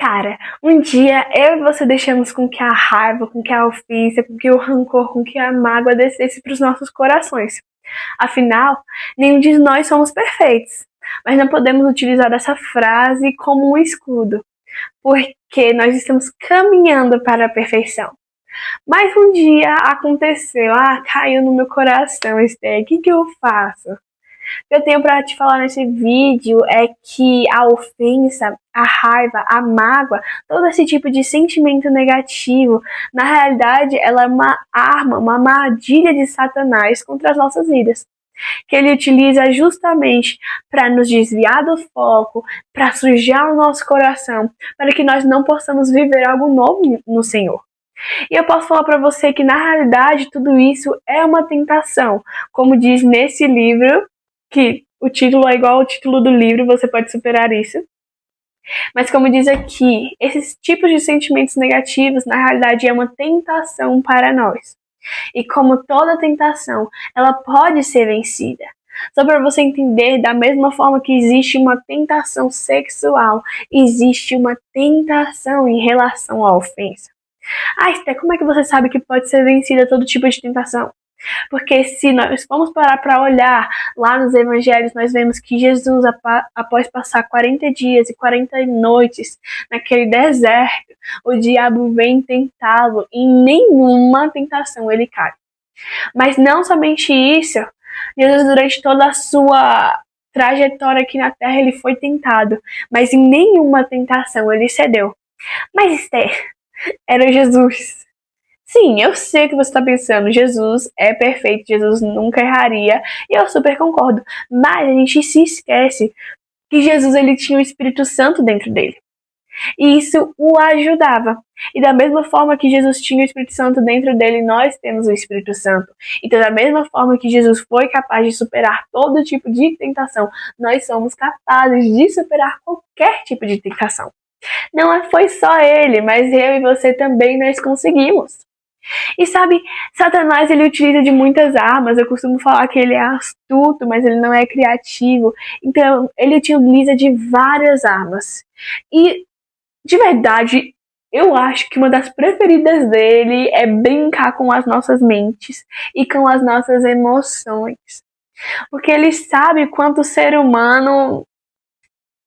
Cara, um dia eu e você deixamos com que a raiva, com que a ofensa, com que o rancor, com que a mágoa descesse para os nossos corações. Afinal, nenhum de nós somos perfeitos, mas não podemos utilizar essa frase como um escudo, porque nós estamos caminhando para a perfeição. Mas um dia aconteceu, caiu no meu coração, Esther, o que eu faço? O que eu tenho para te falar nesse vídeo é que a ofensa, a raiva, a mágoa, todo esse tipo de sentimento negativo, na realidade, ela é uma arma, uma armadilha de Satanás contra as nossas vidas. Que ele utiliza justamente para nos desviar do foco, para sujar o nosso coração, para que nós não possamos viver algo novo no Senhor. E eu posso falar para você que, na realidade, tudo isso é uma tentação. Como diz nesse livro, que o título é igual ao título do livro, você pode superar isso. Mas como diz aqui, esses tipos de sentimentos negativos, na realidade, é uma tentação para nós. E como toda tentação, ela pode ser vencida. Só para você entender, da mesma forma que existe uma tentação sexual, existe uma tentação em relação à ofensa. Esther, como é que você sabe que pode ser vencida todo tipo de tentação? Porque se nós formos parar para olhar lá nos evangelhos, nós vemos que Jesus, após passar 40 dias e 40 noites naquele deserto, o diabo vem tentá-lo e em nenhuma tentação ele cai. Mas não somente isso, Jesus, durante toda a sua trajetória aqui na terra, ele foi tentado, mas em nenhuma tentação ele cedeu. Mas Esther, era Jesus. Sim, eu sei o que você está pensando. Jesus é perfeito, Jesus nunca erraria. E eu super concordo. Mas a gente se esquece que Jesus ele tinha o Espírito Santo dentro dele. E isso o ajudava. E da mesma forma que Jesus tinha o Espírito Santo dentro dele, nós temos o Espírito Santo. Então, da mesma forma que Jesus foi capaz de superar todo tipo de tentação, nós somos capazes de superar qualquer tipo de tentação. Não foi só ele, mas eu e você também nós conseguimos. E sabe, Satanás ele utiliza de muitas armas. Eu costumo falar que ele é astuto, mas ele não é criativo. Então, ele utiliza de várias armas. E, de verdade, eu acho que uma das preferidas dele é brincar com as nossas mentes e com as nossas emoções. Porque ele sabe quanto o ser humano,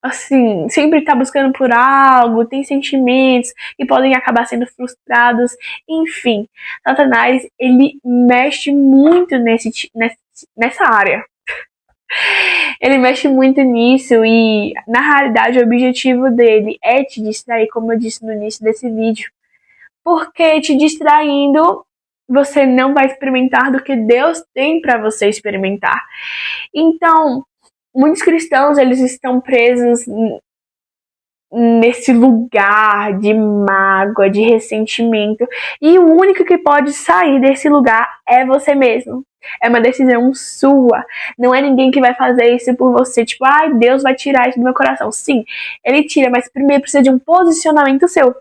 assim, sempre tá buscando por algo, tem sentimentos que podem acabar sendo frustrados, enfim. Satanás, ele mexe muito nessa área. Ele mexe muito nisso e, na realidade, o objetivo dele é te distrair, como eu disse no início desse vídeo. Porque te distraindo, você não vai experimentar do que Deus tem para você experimentar. Então, muitos cristãos, eles estão presos nesse lugar de mágoa, de ressentimento. E o único que pode sair desse lugar é você mesmo. É uma decisão sua. Não é ninguém que vai fazer isso por você. Tipo, Deus vai tirar isso do meu coração. Sim, ele tira, mas primeiro precisa de um posicionamento seu.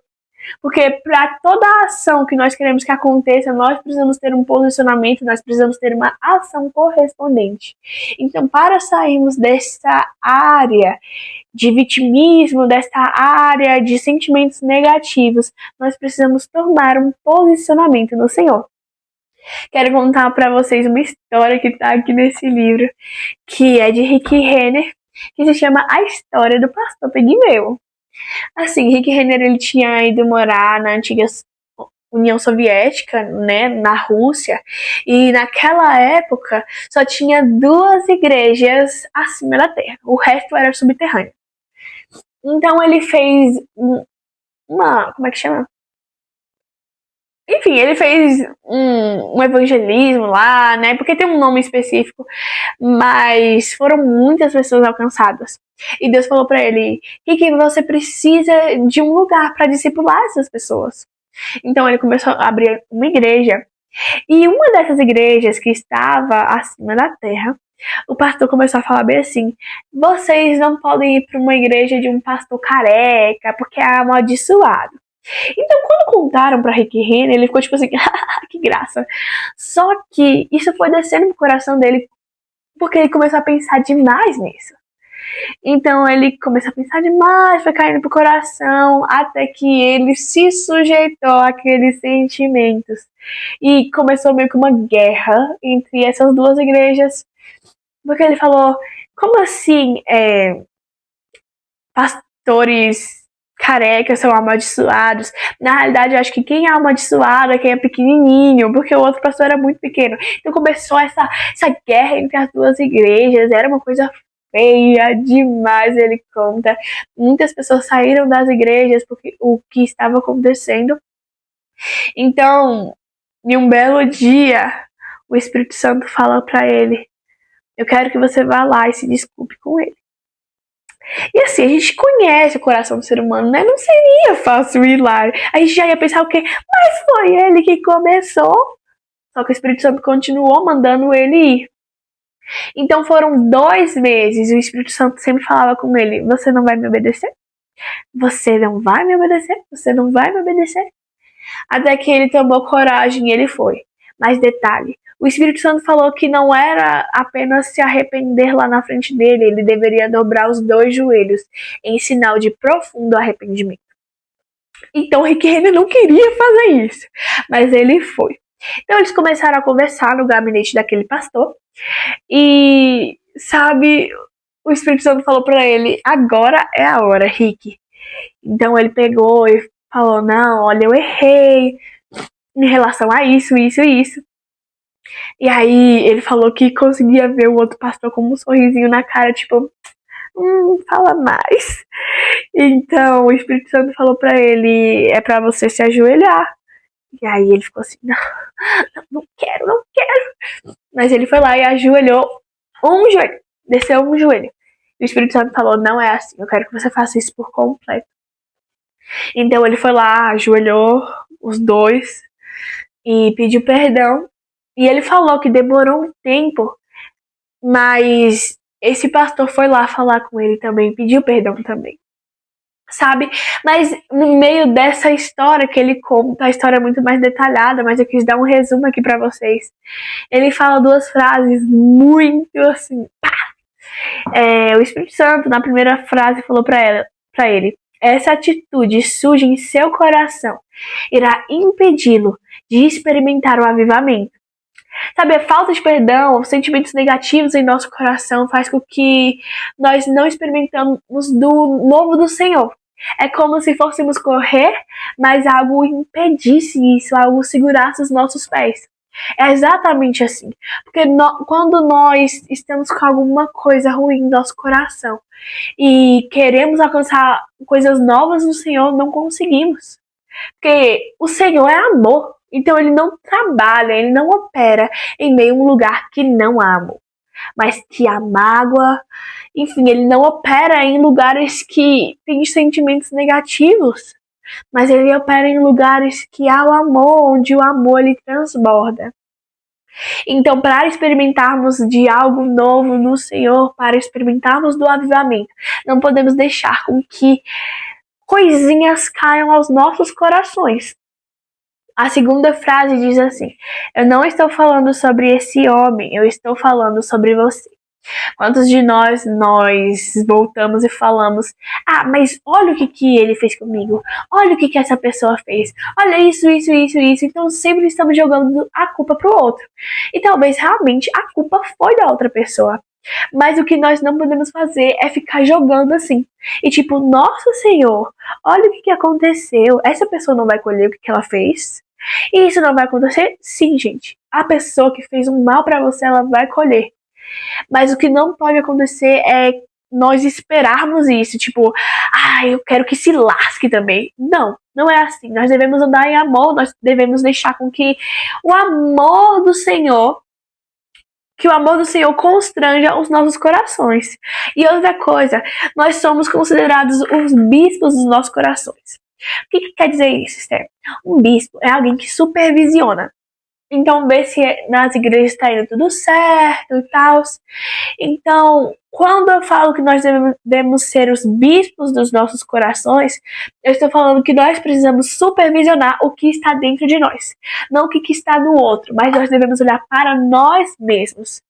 Porque para toda a ação que nós queremos que aconteça, nós precisamos ter um posicionamento, nós precisamos ter uma ação correspondente. Então, para sairmos dessa área de vitimismo, dessa área de sentimentos negativos, nós precisamos tomar um posicionamento no Senhor. Quero contar para vocês uma história que está aqui nesse livro, que é de Rick Renner, que se chama A História do Pastor Pigmeu. Assim, Rick Renner ele tinha ido morar na antiga União Soviética, né, na Rússia, e naquela época só tinha 2 igrejas acima da terra, o resto era subterrâneo. Então ele fez como é que chama? Enfim, ele fez um evangelismo lá, né? Porque tem um nome específico, mas foram muitas pessoas alcançadas. E Deus falou para ele: Rick, você precisa de um lugar para discipular essas pessoas. Então ele começou a abrir uma igreja. E uma dessas igrejas que estava acima da terra, o pastor começou a falar bem assim: vocês não podem ir para uma igreja de um pastor careca, porque é amaldiçoado. Então, quando contaram pra Rick Renner, ele ficou tipo assim, que graça. Só que isso foi descendo no coração dele, porque ele começou a pensar demais nisso. Então ele começou a pensar demais, foi caindo pro coração, até que ele se sujeitou àqueles sentimentos. E começou meio que uma guerra entre essas duas igrejas, porque ele falou, como assim pastores carecas são amaldiçoados? Na realidade, eu acho que quem é amaldiçoado é quem é pequenininho, porque o outro pastor era muito pequeno. Então começou essa guerra entre as duas igrejas, era uma coisa feia demais, ele conta. Muitas pessoas saíram das igrejas porque o que estava acontecendo. Então, em um belo dia, o Espírito Santo fala para ele, eu quero que você vá lá e se desculpe com ele. E assim, a gente conhece o coração do ser humano, né? Não seria fácil ir lá. A gente já ia pensar o quê? Mas foi ele que começou. Só que o Espírito Santo continuou mandando ele ir. Então foram 2 meses. O Espírito Santo sempre falava com ele, você não vai me obedecer? Você não vai me obedecer? Você não vai me obedecer? Até que ele tomou coragem e ele foi. Mas detalhe, o Espírito Santo falou que não era apenas se arrepender lá na frente dele, ele deveria dobrar os 2 joelhos, em sinal de profundo arrependimento. Então Rick Renner não queria fazer isso, mas ele foi. Então eles começaram a conversar no gabinete daquele pastor, e sabe, o Espírito Santo falou pra ele, agora é a hora, Rick. Então ele pegou e falou, não, olha, eu errei em relação a isso, isso e isso. E aí ele falou que conseguia ver o outro pastor com um sorrisinho na cara, tipo, fala mais. Então o Espírito Santo falou pra ele, é pra você se ajoelhar. E aí ele ficou assim, não quero, não quero. Mas ele foi lá e ajoelhou um joelho, desceu um joelho. E o Espírito Santo falou, não é assim, eu quero que você faça isso por completo. Então ele foi lá, ajoelhou os 2 e pediu perdão. E ele falou que demorou um tempo, mas esse pastor foi lá falar com ele também, pediu perdão também. Sabe? Mas no meio dessa história que ele conta, a história é muito mais detalhada, mas eu quis dar um resumo aqui pra vocês. Ele fala 2 frases muito assim, pá! O Espírito Santo, na primeira frase, falou pra ele, essa atitude suja em seu coração irá impedi-lo de experimentar o avivamento. Sabe, a falta de perdão, os sentimentos negativos em nosso coração faz com que nós não experimentamos do novo do Senhor. É como se fôssemos correr, mas algo impedisse isso, algo segurasse os nossos pés. É exatamente assim. Porque quando nós estamos com alguma coisa ruim no nosso coração e queremos alcançar coisas novas no Senhor, não conseguimos. Porque o Senhor é amor. Então ele não trabalha, ele não opera em meio a um lugar que não há amor, mas que há mágoa. Enfim, ele não opera em lugares que têm sentimentos negativos, mas ele opera em lugares que há o amor, onde o amor ele transborda. Então, para experimentarmos de algo novo no Senhor, para experimentarmos do avivamento, não podemos deixar com que coisinhas caiam aos nossos corações. A segunda frase diz assim, eu não estou falando sobre esse homem, eu estou falando sobre você. Quantos de nós voltamos e falamos, mas olha o que ele fez comigo, olha o que essa pessoa fez, olha isso, isso, isso, isso. Então sempre estamos jogando a culpa pro outro. E talvez realmente a culpa foi da outra pessoa. Mas o que nós não podemos fazer é ficar jogando assim. E tipo, nossa Senhor, olha o que aconteceu, essa pessoa não vai colher o que ela fez. E isso não vai acontecer? Sim, gente. A pessoa que fez um mal pra você, ela vai colher. Mas o que não pode acontecer é nós esperarmos isso. Tipo, eu quero que se lasque também. Não, não é assim. Nós devemos andar em amor. Nós devemos deixar com que o amor do Senhor constranja os nossos corações. E outra coisa, nós somos considerados os bispos dos nossos corações. O que quer dizer isso, Esther? Um bispo é alguém que supervisiona. Então, vê se nas igrejas está indo tudo certo e tal. Então, quando eu falo que nós devemos ser os bispos dos nossos corações, eu estou falando que nós precisamos supervisionar o que está dentro de nós. Não o que está no outro, mas nós devemos olhar para nós mesmos.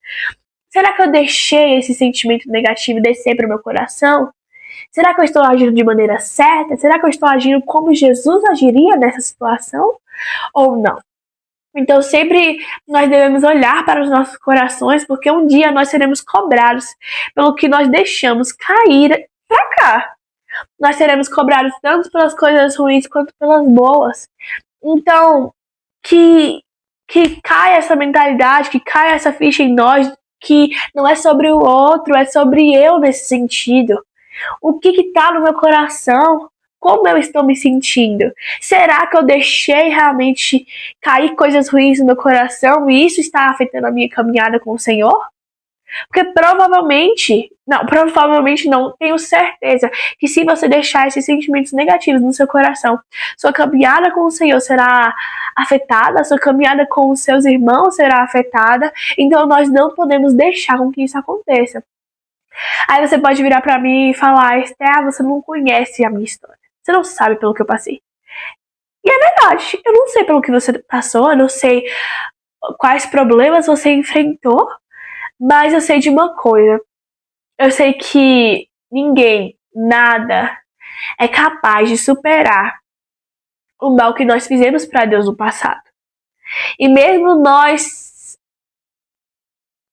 Será que eu deixei esse sentimento negativo descer para o meu coração? Será que eu estou agindo de maneira certa? Será que eu estou agindo como Jesus agiria nessa situação? Ou não? Então sempre nós devemos olhar para os nossos corações, porque um dia nós seremos cobrados pelo que nós deixamos cair para cá. Nós seremos cobrados tanto pelas coisas ruins quanto pelas boas. Então, que caia essa mentalidade, que caia essa ficha em nós, que não é sobre o outro, é sobre eu nesse sentido. O que está no meu coração? Como eu estou me sentindo? Será que eu deixei realmente cair coisas ruins no meu coração e isso está afetando a minha caminhada com o Senhor? Porque provavelmente não, tenho certeza que se você deixar esses sentimentos negativos no seu coração, sua caminhada com o Senhor será afetada, sua caminhada com os seus irmãos será afetada, então nós não podemos deixar com que isso aconteça. Aí você pode virar pra mim e falar, Esther, você não conhece a minha história, você não sabe pelo que eu passei. E é verdade, eu não sei pelo que você passou, eu não sei quais problemas você enfrentou, mas eu sei de uma coisa. Eu sei que ninguém, nada, é capaz de superar o mal que nós fizemos para Deus no passado. E mesmo nós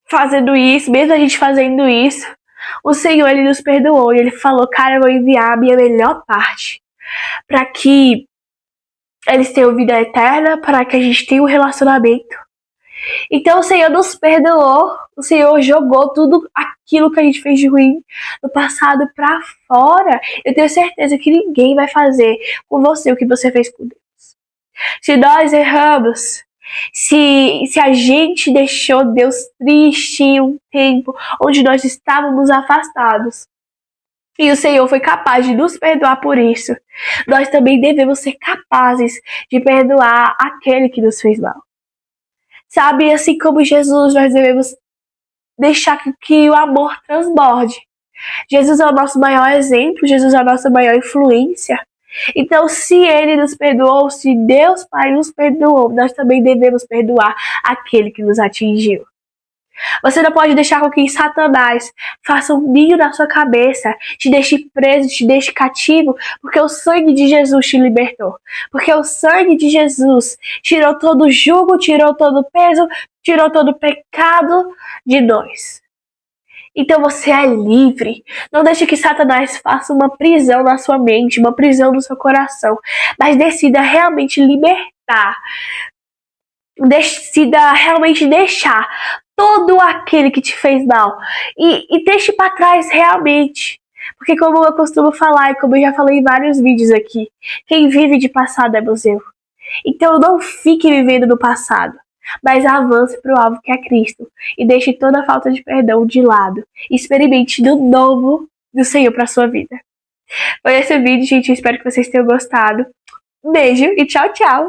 fazendo isso, mesmo a gente fazendo isso, o Senhor, Ele nos perdoou. E Ele falou, cara, eu vou enviar a minha melhor parte para que eles tenham vida eterna, para que a gente tenha um relacionamento. Então o Senhor nos perdoou, o Senhor jogou tudo aquilo que a gente fez de ruim no passado pra fora. Eu tenho certeza que ninguém vai fazer com você o que você fez com Deus. Se nós erramos, se a gente deixou Deus triste em um tempo onde nós estávamos afastados, e o Senhor foi capaz de nos perdoar por isso, nós também devemos ser capazes de perdoar aquele que nos fez mal. Sabe, assim como Jesus, nós devemos deixar que o amor transborde. Jesus é o nosso maior exemplo, Jesus é a nossa maior influência. Então, se Ele nos perdoou, se Deus Pai nos perdoou, nós também devemos perdoar aquele que nos atingiu. Você não pode deixar com que Satanás faça um ninho na sua cabeça, te deixe preso, te deixe cativo, porque o sangue de Jesus te libertou. Porque o sangue de Jesus tirou todo o jugo, tirou todo o peso, tirou todo o pecado de nós. Então você é livre. Não deixe que Satanás faça uma prisão na sua mente, uma prisão no seu coração, mas decida realmente libertar. Decida realmente deixar todo aquele que te fez mal e deixe para trás realmente, porque como eu costumo falar e como eu já falei em vários vídeos aqui, quem vive de passado é museu. Então não fique vivendo no passado, mas avance para o alvo que é Cristo e deixe toda a falta de perdão de lado. Experimente do novo do Senhor para sua vida. Foi esse o vídeo, gente. Eu espero que vocês tenham gostado. Um beijo e tchau, tchau!